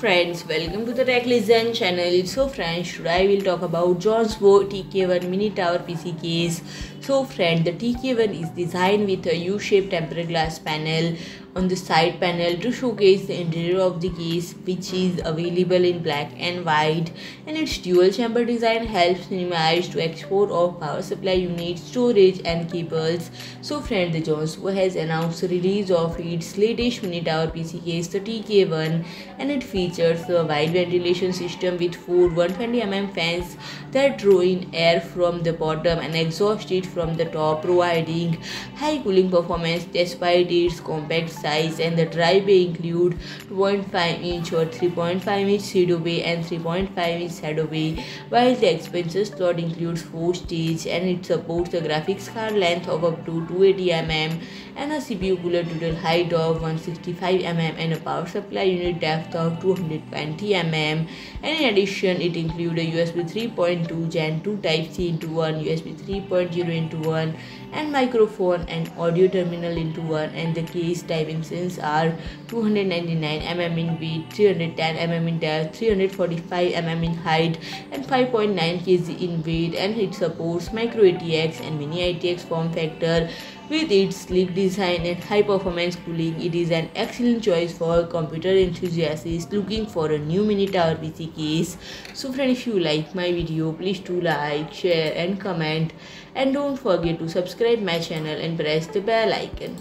friends, welcome to the Tech Listen channel. So friends, today I will talk about JONSBO TK1 mini tower PC case. So friend, the TK1 is designed with a U-shaped tempered glass panel on the side panel to showcase the interior of the case, which is available in black and white, and its dual chamber design helps minimize to export of power supply unit, storage and cables. So friend, the JONSBO has announced the release of its latest mini tower PC case, the TK1, and it features a wide ventilation system with four 120 mm fans that draw in air from the bottom and exhaust it from the top, providing high cooling performance despite its compact size. And the drive bay include 2.5-inch or 3.5-inch pseudo bay and 3.5-inch shadow bay, while the expansion slot includes 4 stages, and it supports a graphics card length of up to 280 mm and a CPU cooler total height of 165 mm and a power supply unit depth of 220 mm. And in addition, it includes a USB 3.2 Gen 2 Type C into 1, USB 3.0 into 1, and microphone and audio terminal into 1. And the case dimensions are 299 mm in width, 310 mm in depth, 345 mm in height, and 5.9 kg in weight. And it supports MicroATX and Mini-ITX form factor. With its sleek design and high performance cooling, it is an excellent choice for computer enthusiasts looking for a new mini tower PC case. So friend, if you like my video, please do like, share and comment, and don't forget to subscribe my channel and press the bell icon.